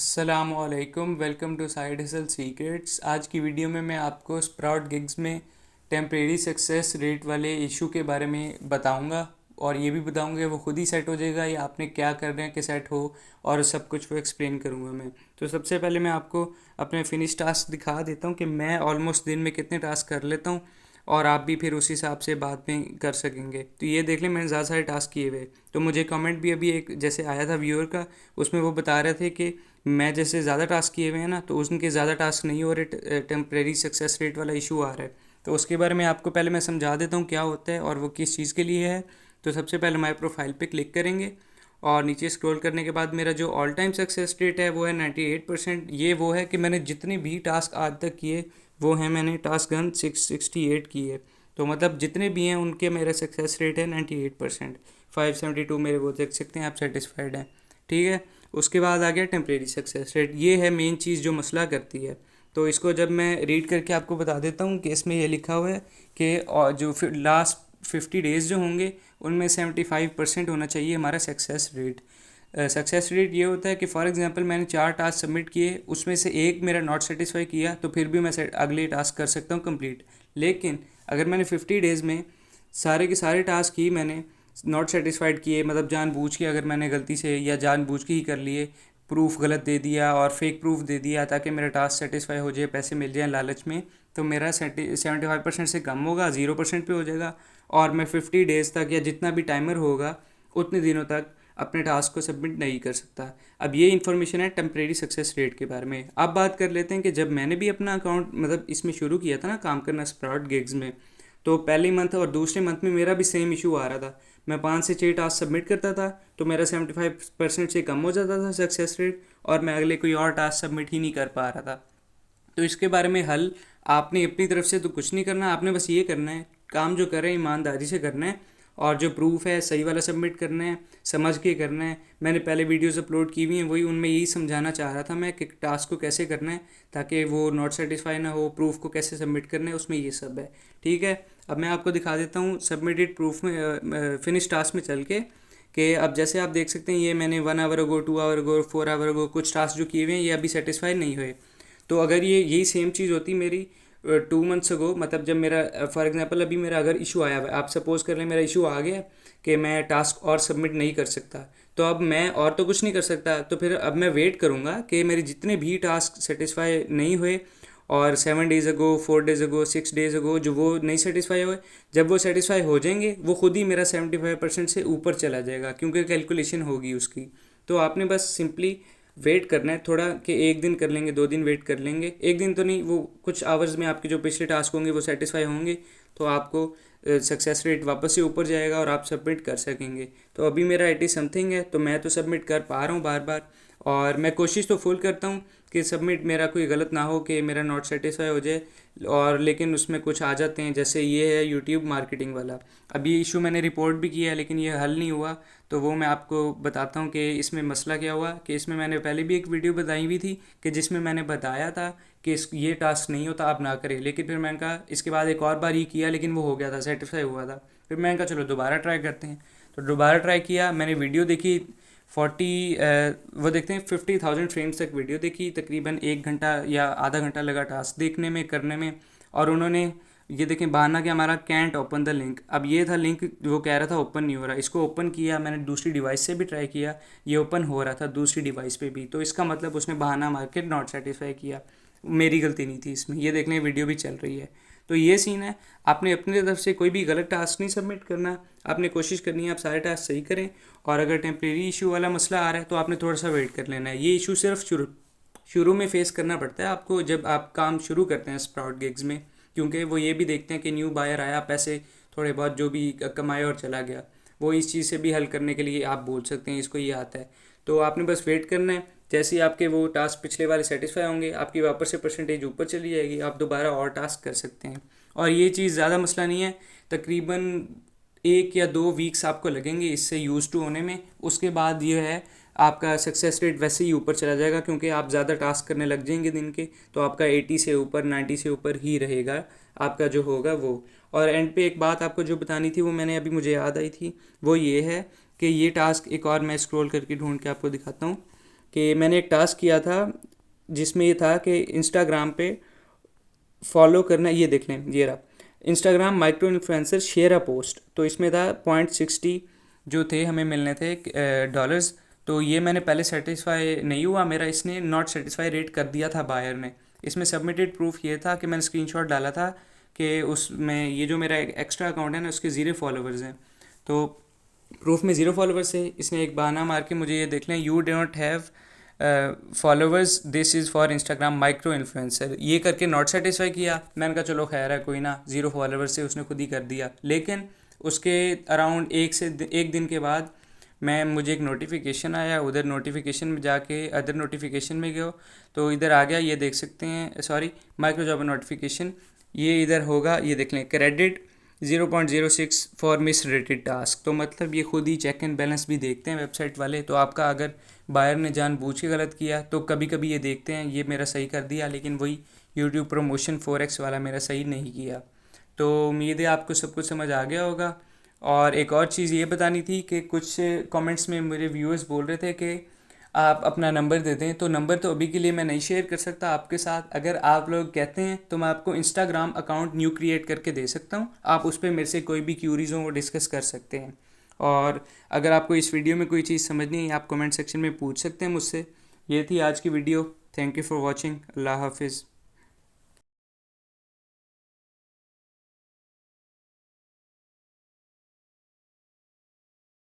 अस्सलामुअलैकुम, welcome to side hustle secrets. आज की वीडियो में मैं आपको स्प्राउट गिग्स में टेम्परेरी सक्सेस रेट वाले इशू के बारे में बताऊंगा और ये भी बताऊंगा कि वो खुद ही सेट हो जाएगा या आपने क्या करना है कि सेट हो, और सब कुछ वो एक्सप्लेन करूंगा मैं। तो सबसे पहले मैं आपको अपने फिनिश टास्क दिखा देता हूँ कि मैं ऑलमोस्ट दिन में कितने टास्क कर लेता हूँ, और आप भी फिर उस हिसाब से बाद में कर सकेंगे। तो ये देख लें, मैंने ज़्यादा सारे टास्क किए हुए। तो मुझे कमेंट भी अभी एक जैसे आया था व्यूअर का, उसमें वो बता रहे थे कि मैं जैसे ज़्यादा टास्क किए हुए हैं ना, तो उनके ज़्यादा टास्क नहीं हो रहे, टेम्प्रेरी सक्सेस रेट वाला इशू आ रहा है। तो उसके बारे में आपको पहले मैं समझा देता हूँ क्या होता है और वो किस चीज़ के लिए है। तो सबसे पहले माई प्रोफाइल पे क्लिक करेंगे और नीचे स्क्रॉल करने के बाद मेरा जो ऑल टाइम सक्सेस रेट है वो है 98%। ये वो है कि मैंने जितने भी टास्क आज तक किए वो हैं, मैंने टास्क गन 668 किए। तो मतलब जितने भी हैं उनके मेरा सक्सेस रेट है 98%। 572 मेरे वो देख सकते हैं आप, सेटिस्फाइड हैं। ठीक है। उसके बाद आ गया टेम्प्रेरी सक्सेस रेट। ये है मेन चीज़ जो मसला करती है। तो इसको जब मैं रीड करके आपको बता देता हूँ कि इसमें ये लिखा हुआ है कि और जो फिर लास्ट 50 डेज़ जो होंगे उनमें 75% होना चाहिए हमारा सक्सेस रेट। सक्सेस रेट ये होता है कि फॉर एग्जांपल मैंने 4 टास्क सबमिट किए, उसमें से एक मेरा नॉट सेटिस्फाई किया तो फिर भी मैं अगले टास्क कर सकता हूँ कंप्लीट। लेकिन अगर मैंने 50 डेज़ में सारे के सारे टास्क ही मैंने नॉट सेटिस्फाइड किए, मतलब जानबूझ के अगर मैंने गलती से या जानबूझ के ही कर लिए, प्रूफ गलत दे दिया और फेक प्रूफ दे दिया ताकि मेरा टास्क सेटिस्फाई हो जाए, पैसे मिल जाए लालच में, तो मेरा 75% से कम होगा, 0% पे हो जाएगा। और मैं 50 डेज़ तक या जितना भी टाइमर होगा उतने दिनों तक अपने टास्क को सबमिट नहीं कर सकता। अब ये इन्फॉर्मेशन है टेम्प्रेरी सक्सेस रेट के बारे में। अब बात कर लेते हैं कि जब मैंने भी अपना अकाउंट मतलब इसमें शुरू किया था ना काम करना स्प्राउट गिग्स में, तो पहले मंथ और दूसरे मंथ में मेरा भी सेम इशू आ रहा था। मैं 5 से 6 टास्क सबमिट करता था तो मेरा 75% से कम हो जाता था सक्सेस रेट, और मैं अगले कोई और टास्क सबमिट ही नहीं कर पा रहा था। तो इसके बारे में हल आपने अपनी तरफ से तो कुछ नहीं करना, आपने बस ये करना है, काम जो कर रहे हैं ईमानदारी से करना है, और जो प्रूफ है सही वाला सबमिट करना है, समझ के करना है। मैंने पहले वीडियोस अपलोड की हुई हैं, वही उनमें यही समझाना चाह रहा था मैं कि टास्क को कैसे करना है ताकि वो नॉट सेटिस्फाई ना हो, प्रूफ को कैसे सबमिट करना है उसमें ये सब है। ठीक है। अब मैं आपको दिखा देता हूँ सबमिटेड प्रूफ में फिनिश टास्क में चल के, कि अब जैसे आप देख सकते हैं ये मैंने 1 hour ago, 2 hour ago, 4 hour ago कुछ टास्क जो किए हुए हैं ये अभी सेटिस्फाई नहीं हुए। तो अगर ये यही सेम चीज़ होती मेरी 2 मंथ्स अगो, मतलब जब मेरा फॉर एग्जांपल अभी मेरा अगर इशू आया हुआ है, आप सपोज़ कर लें मेरा इशू आ गया कि मैं टास्क और सबमिट नहीं कर सकता, तो अब मैं और तो कुछ नहीं कर सकता, तो फिर अब मैं वेट करूँगा कि मेरे जितने भी टास्क सेटिस्फाई नहीं हुए और 7 डेज़ अगो, 4 डेज़ अगो, 6 डेज़ अगो जो वो नहीं सेटिस्फाई हुए, जब वो सेटिस्फाई हो जाएंगे वो खुद ही मेरा 75% से ऊपर चला जाएगा क्योंकि कैलकुलेशन होगी उसकी। तो आपने बस सिंपली वेट करना है थोड़ा, कि एक दिन कर लेंगे, 2 दिन वेट कर लेंगे, एक दिन तो नहीं, वो कुछ आवर्स में आपके जो पिछले टास्क होंगे वो सेटिस्फाई होंगे, तो आपको सक्सेस रेट वापस से ऊपर जाएगा और आप सबमिट कर सकेंगे। तो अभी मेरा 80 समथिंग है, तो मैं तो सबमिट कर पा रहा हूँ बार बार, और मैं कोशिश तो फुल करता हूँ कि सबमिट मेरा कोई गलत ना हो कि मेरा नॉट सेटिस्फाई हो जाए। और लेकिन उसमें कुछ आ जाते हैं, जैसे ये है यूट्यूब मार्केटिंग वाला। अभी इशू मैंने रिपोर्ट भी किया है लेकिन ये हल नहीं हुआ, तो वो मैं आपको बताता हूँ कि इसमें मसला क्या हुआ। कि इसमें मैंने पहले भी एक वीडियो बताई हुई थी कि जिसमें मैंने बताया था कि ये टास्क नहीं होता आप ना करें, लेकिन फिर मैंने कहा इसके बाद एक और बार ये किया लेकिन वो हो गया था, सेटिस्फाई हुआ था। फिर मैंने कहा चलो दोबारा ट्राई करते हैं। तो दोबारा ट्राई किया, मैंने वीडियो देखी वो देखते हैं 50,000 फ्रेम्स तक वीडियो देखी, तकरीबन 1 घंटा या आधा घंटा लगा टास्क देखने में, करने में। और उन्होंने ये देखें बहाना कि हमारा कैंट ओपन द लिंक। अब ये था लिंक, वो कह रहा था ओपन नहीं हो रहा, इसको ओपन किया मैंने, दूसरी डिवाइस से भी ट्राई किया, ये ओपन हो रहा था दूसरी डिवाइस पे भी, तो इसका मतलब उसने बहाना मार के नॉट सेटिस्फाई किया। मेरी गलती नहीं थी इसमें, ये देखने वीडियो भी चल रही है। तो ये सीन है, आपने अपनी तरफ से कोई भी गलत टास्क नहीं सबमिट करना, आपने कोशिश करनी है आप सारे टास्क सही करें। और अगर टेम्प्रेरी इशू वाला मसला आ रहा है तो आपने थोड़ा सा वेट कर लेना है। ये इशू सिर्फ शुरू शुरू में फेस करना पड़ता है आपको जब आप काम शुरू करते हैं स्प्राउट गिग्स में, क्योंकि वो ये भी देखते हैं कि न्यू बायर आया, पैसे थोड़े बहुत जो भी कमाए और चला गया, वो इस चीज़ से भी हल करने के लिए आप बोल सकते हैं इसको ये आता है। तो आपने बस वेट करना है, जैसे ही आपके वो टास्क पिछले वाले सेटिस्फाई होंगे आपकी वापस से परसेंटेज ऊपर चली जाएगी, आप दोबारा और टास्क कर सकते हैं। और ये चीज़ ज़्यादा मसला नहीं है, तकरीबन 1 या 2 वीक्स आपको लगेंगे इससे यूज़ टू होने में। उसके बाद ये है आपका सक्सेस रेट वैसे ही ऊपर चला जाएगा क्योंकि आप ज़्यादा टास्क करने लग जाएंगे दिन के, तो आपका 80 से ऊपर, 90 से ऊपर ही रहेगा आपका जो होगा वो। और एंड पे एक बात आपको जो बतानी थी वो मैंने अभी मुझे याद आई थी, वो ये है कि ये टास्क एक और मैं स्क्रॉल करके ढूंढ के आपको दिखाता हूँ। कि मैंने एक टास्क किया था जिसमें ये था कि इंस्टाग्राम पे फॉलो करना, ये देख लें ये रहा, इंस्टाग्राम माइक्रो इन्फ्लुएंसर शेयर अ पोस्ट, तो इसमें था 0.60 जो थे हमें मिलने थे डॉलर्स। तो ये मैंने पहले सेटिस्फाई नहीं हुआ मेरा, इसने नॉट सेटिस्फाई रेट कर दिया था बायर ने। इसमें सबमिटेड प्रूफ ये था कि मैंने स्क्रीनशॉट डाला था कि उसमें ये जो मेरा एक्स्ट्रा अकाउंट है ना उसके ज़ीरो फॉलोवर्स हैं, तो प्रूफ में ज़ीरो फॉलोवर्स है। इसने एक बहाना मार के मुझे ये देख लें, you do not have followers, this is for Instagram micro influencer, ये करके नॉट सेटिस्फाई किया। मैंने कहा चलो खैर है कोई ना, ज़ीरो फॉलोवर्स से उसने खुद ही कर दिया। लेकिन उसके अराउंड एक दिन के बाद मुझे एक नोटिफिकेशन आया, उधर नोटिफिकेशन में जाके अदर नोटिफिकेशन में गया तो इधर आ गया, ये देख सकते हैं, सॉरी माइक्रो जॉब नोटिफिकेशन, ये इधर होगा, ये देख लें credit 0.06 for miss rated task. तो मतलब ये खुद ही चेक एंड बैलेंस भी देखते हैं वेबसाइट वाले। तो आपका अगर बायर ने जानबूझ के गलत किया तो कभी कभी ये देखते हैं, ये मेरा सही कर दिया, लेकिन वही यूट्यूब प्रमोशन फोरेक्स वाला मेरा सही नहीं किया। तो उम्मीद है आपको सब कुछ समझ आ गया होगा। और एक और चीज़ ये बतानी थी कि कुछ कमेंट्स में मेरे व्यूअर्स बोल रहे थे कि आप अपना नंबर दे दें, तो नंबर तो अभी के लिए मैं नहीं शेयर कर सकता आपके साथ। अगर आप लोग कहते हैं तो मैं आपको इंस्टाग्राम अकाउंट न्यू क्रिएट करके दे सकता हूँ, आप उस पर मेरे से कोई भी क्यूरीज हो वो डिस्कस कर सकते हैं। और अगर आपको इस वीडियो में कोई चीज़ समझनी है आप कमेंट सेक्शन में पूछ सकते हैं मुझसे। ये थी आज की video, thank you for watching, अल्लाह हाफिज़।